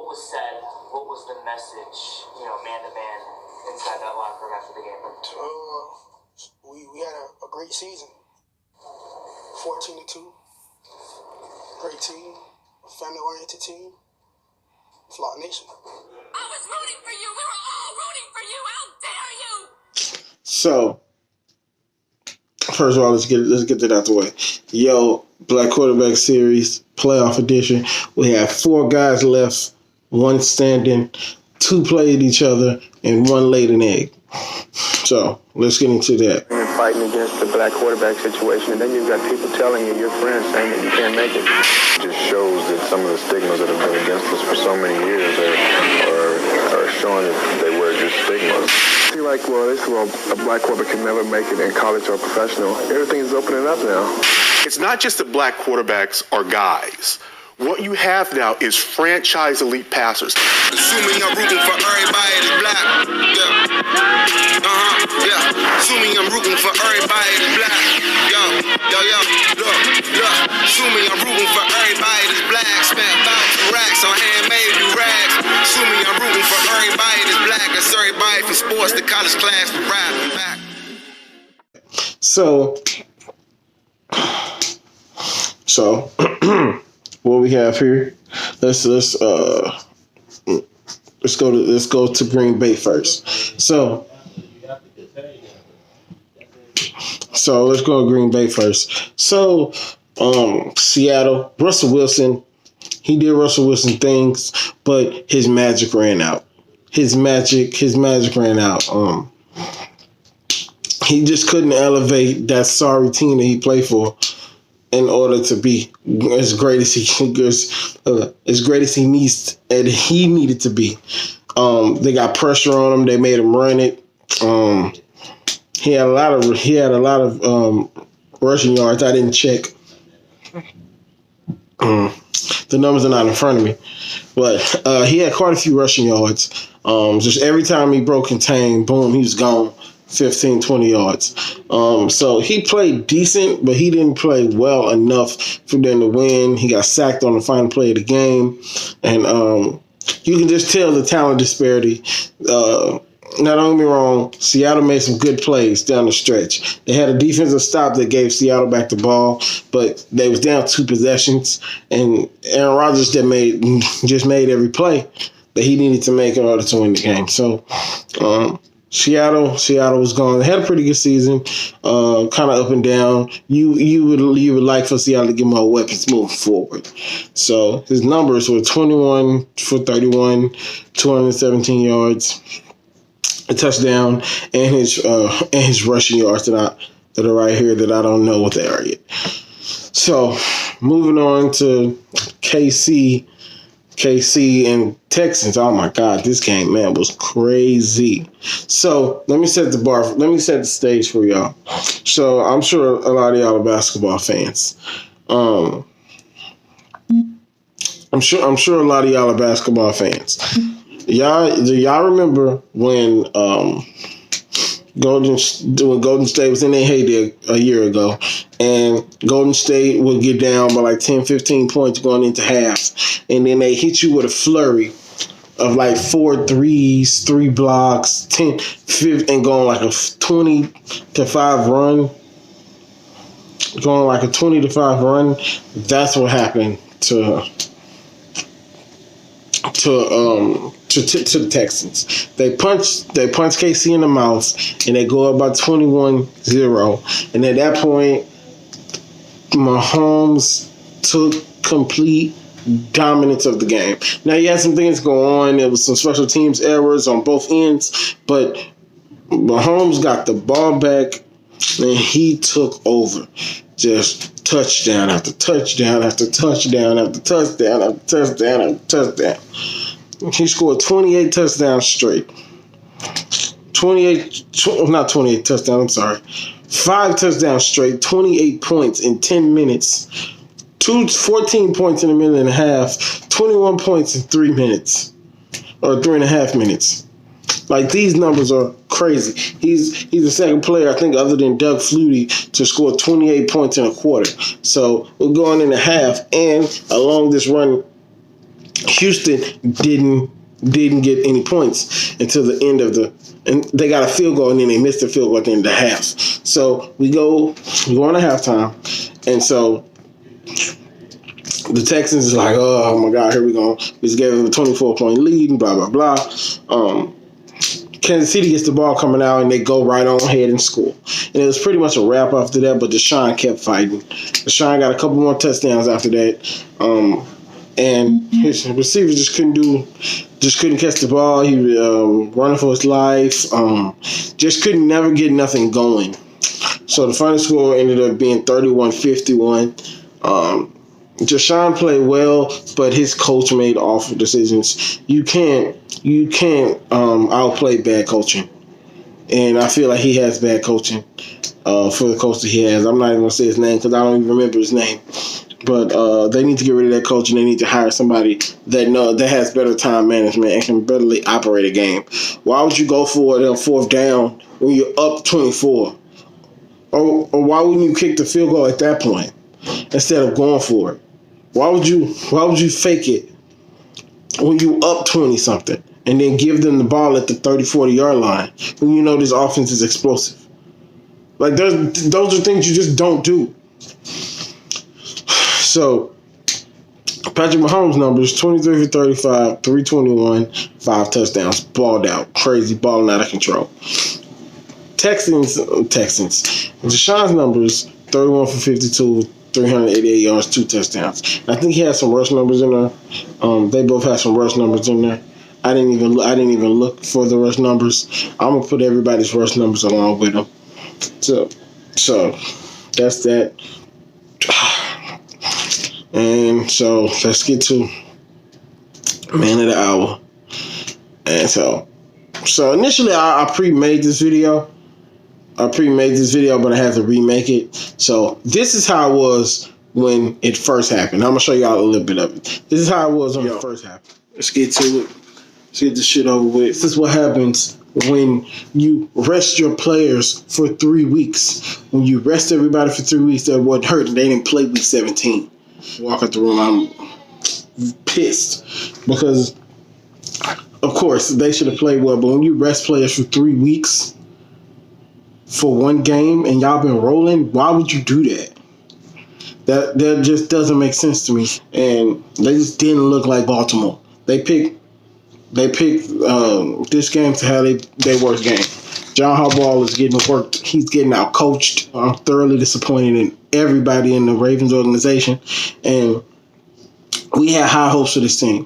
what was said? What was the message, man to man inside that locker room after the game? We had a great season. 14-2. Great team. Family-oriented team. Flock Nation. I was rooting for you. We were all rooting for you. How dare you? So, first of all, let's get that out the way. Yo, Black Quarterback Series, playoff edition. We have 4 guys left, 1 standing, 2 played each other, and 1 laid an egg. So, let's get into that. You're fighting against the black quarterback situation, and then you've got people telling you, your friends, saying that you can't make it. It just shows that some of the stigmas that have been against us for so many years are showing that they were just stigmas. You're like, a black quarterback can never make it in college or professional. Everything's opening up now. It's not just that black quarterbacks are guys. What you have now is franchise elite passers. Assuming I'm rooting for everybody that's black. Yeah. Assuming I'm rooting for everybody that's black. Look. Assuming I'm rooting for everybody that's black. Spent thousands of racks on handmade new rags. Assuming I'm rooting for everybody that's black. That's everybody from sports to college class to rap and back. So what we have here, let's go to Green Bay first. So let's go to Green Bay first. So Seattle, Russell Wilson, he did Russell Wilson things, but his magic ran out. His magic ran out. He just couldn't elevate that sorry team that he played for in order to be as great as he needed to be. They got pressure on him. They made him run it. He had a lot of rushing yards. I didn't check. The numbers are not in front of me, but he had quite a few rushing yards. Just every time he broke contain, boom, he was gone. 15, 20 yards. So he played decent, but he didn't play well enough for them to win. He got sacked on the final play of the game. And you can just tell the talent disparity. Not don't get me wrong, Seattle made some good plays down the stretch. They had a defensive stop that gave Seattle back the ball, but they was down 2 possessions, and Aaron Rodgers just made every play that he needed to make in order to win the game. So Seattle was gone. They had a pretty good season, kind of up and down. You would like for Seattle to get more weapons moving forward. So his numbers were 21 for 31, 217 yards, a touchdown, and his rushing yards that are right here that I don't know what they are yet. So moving on to KC and Texans. Oh my God, this game, man, was crazy. So let me set the stage for y'all. So I'm sure a lot of y'all are basketball fans. I'm sure a lot of y'all are basketball fans. Do y'all remember when Golden State was in their heyday a year ago, and Golden State would get down by like 10, 15 points going into half, and then they hit you with a flurry of like 4 threes, 3 blocks, 10, 15, and going like a 20-5 run. Going like a 20-5 run. That's what happened to the Texans. They punched KC in the mouth, and they go up by 21-0. And at that point, Mahomes took complete dominance of the game. Now, you had some things go on. There was some special teams errors on both ends, but Mahomes got the ball back, and he took over. Just touchdown after touchdown after touchdown after touchdown after touchdown after touchdown. He scored 28 touchdowns straight. 5 touchdowns straight, 28 points in 10 minutes. 14 points in a minute and a half, 21 points in 3 minutes. Or 3.5 minutes. Like, these numbers are crazy. He's the second player, I think, other than Doug Flutie, to score 28 points in a quarter. So we're going in a half, and along this run Houston didn't get any points until the end of and they got a field goal and then they missed the field goal at the end of the half. So we go on to halftime, and so the Texans is like, oh my God, here we go. We just gave them a 24-point lead and blah, blah, blah. Kansas City gets the ball coming out and they go right on ahead and score. And it was pretty much a wrap after that, but Deshaun kept fighting. Deshaun got a couple more touchdowns after that. And his receivers just couldn't catch the ball. He running for his life. Just couldn't never get nothing going. So the final score ended up being 31-51. Deshaun played well, but his coach made awful decisions. You can't outplay bad coaching, and I feel like he has bad coaching for the coach that he has. I'm not even gonna say his name because I don't even remember his name. But they need to get rid of that coach, and they need to hire somebody that has better time management and can better operate a game. Why would you go for it on fourth down when you're up 24? Or why wouldn't you kick the field goal at that point instead of going for it? Why would you fake it when you up 20-something and then give them the ball at the 30-40 yard line when you know this offense is explosive? Like those are things you just don't do. So Patrick Mahomes' numbers: 23 for 35, 321, 5 touchdowns, balled out, crazy, balling out of control. Texans. Deshaun's numbers: 31 for 52. 388 yards, 2 touchdowns. I think he had some rush numbers in there. They both had some rush numbers in there. I didn't even look for the rush numbers. I'm gonna put everybody's rush numbers along with them. So that's that. And so let's get to man of the hour. And so initially I pre-made this video. But I had to remake it. So this is how it was when it first happened. I'm going to show y'all a little bit of it. This is how it was when it first happened. Let's get to it. Let's get this shit over with. This is what happens when you rest your players for 3 weeks. When you rest everybody for 3 weeks, that wasn't hurt. They didn't play week 17. Walk out the room, I'm pissed. Because, of course, they should have played well. But when you rest players for 3 weeks for one game and y'all been rolling, why would you do that? That just doesn't make sense to me. And they just didn't look like Baltimore. They picked this game to have their worst game. John Harbaugh is getting worked. He's getting out coached. I'm thoroughly disappointed in everybody in the Ravens organization. And we had high hopes for this team.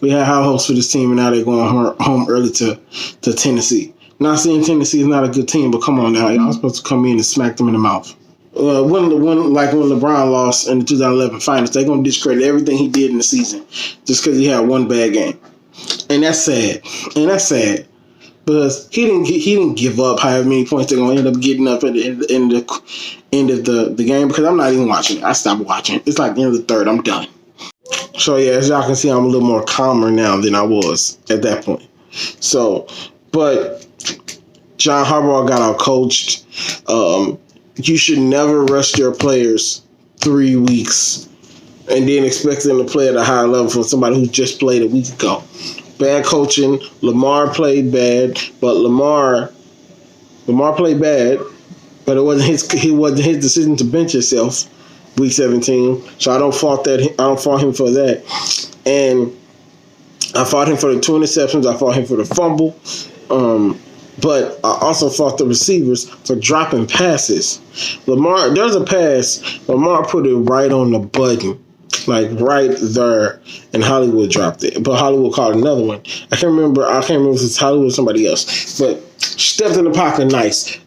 And now they're going home early to Tennessee. Not saying Tennessee is not a good team, but come on now. Y'all supposed to come in and smack them in the mouth. When LeBron lost in the 2011 finals, they're going to discredit everything he did in the season just because he had one bad game. And that's sad. Because he didn't give up however many points they're going to end up getting up at the end of the game, because I'm not even watching it. I stopped watching. It's like the end of the third. I'm done. So, yeah, as y'all can see, I'm a little more calmer now than I was at that point. So, but John Harbaugh got out coached. You should never rest your players 3 weeks and then expect them to play at a higher level from somebody who just played a week ago. Bad coaching. Lamar played bad, but Lamar played bad, but it wasn't his decision to bench himself week 17. So I don't fault him for that. And I fought him for the 2 interceptions. I fought him for the fumble. But I also fought the receivers for dropping passes. There's a pass. Lamar put it right on the button, like right there, and Hollywood dropped it. But Hollywood called another one. I can't remember if it's Hollywood or somebody else. But stepped in the pocket nice.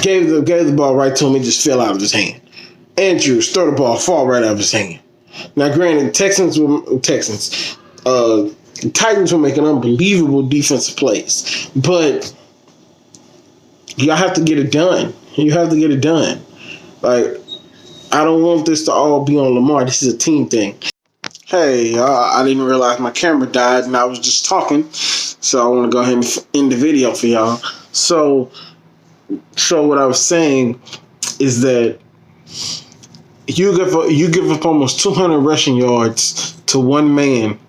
Gave the ball right to him. It just fell out of his hand. Andrews throw the ball, fall right out of his hand. Now, granted, Titans were making unbelievable defensive plays, but y'all have to get it done. Like, I don't want this to all be on Lamar. This is a team thing. Hey, I didn't realize my camera died and I was just talking, so I want to go ahead and end the video for y'all. So what I was saying is that you give up almost 200 rushing yards to one man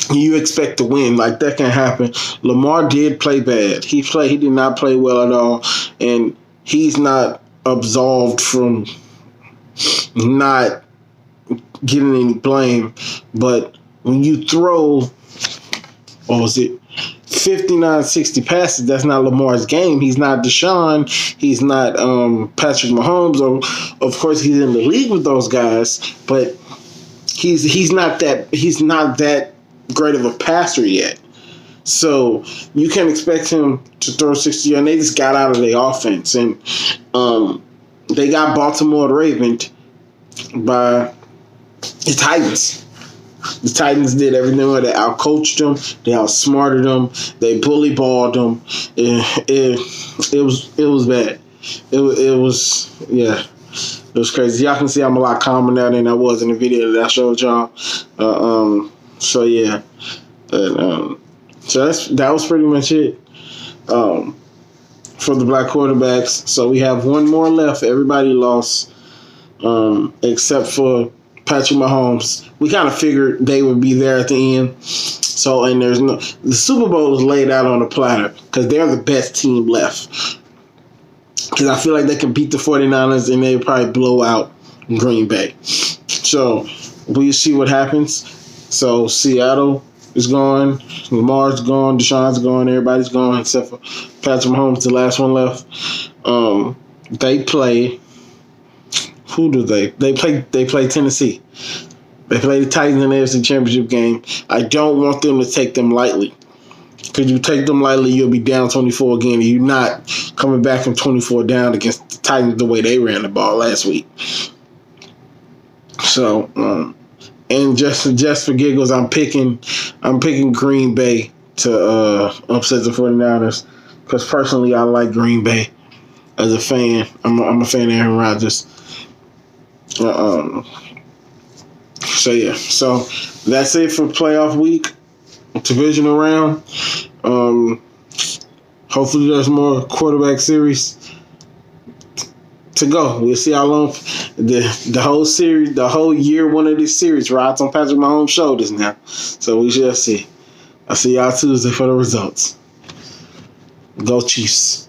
you expect to win. Like, that can happen. Lamar did play bad. He did not play well at all, and he's not absolved from not getting any blame. But when you throw, what was it, 59, 60 passes, that's not Lamar's game. He's not Deshaun. He's not Patrick Mahomes. Or, of course, he's in the league with those guys, but he's not that great of a passer yet. So you can't expect him to throw 60, and they just got out of their offense. And they got Baltimore Ravens by the Titans. The Titans did everything where they outcoached them, they outsmarted them, they bully balled them. It was bad. It was crazy. Y'all can see I'm a lot calmer now than I was in the video that I showed y'all. So yeah, so that was pretty much it for the black quarterbacks. So we have one more left. Everybody lost except for Patrick Mahomes. We kind of figured they would be there at the end. So, and the Super Bowl is laid out on a platter because they're the best team left. Because I feel like they can beat the 49ers and they would probably blow out Green Bay. So we'll see what happens. So Seattle is gone, Lamar's gone, Deshaun's gone, everybody's gone except for Patrick Mahomes, the last one left. They play. Who do they? They play Tennessee. They play the Titans in the AFC Championship game. I don't want them to take them lightly. Because you take them lightly, you'll be down 24 again. And you're not coming back from 24 down against the Titans the way they ran the ball last week. So, and just for giggles, I'm picking Green Bay to upset the 49ers. Because personally, I like Green Bay as a fan. I'm a fan of Aaron Rodgers. So yeah, so that's it for playoff week, divisional round. Hopefully there's more quarterback series to go. We'll see how long the whole series, the whole year one of this series rides on Patrick Mahomes' shoulders now. So we shall see. I'll see y'all Tuesday for the results. Go Chiefs.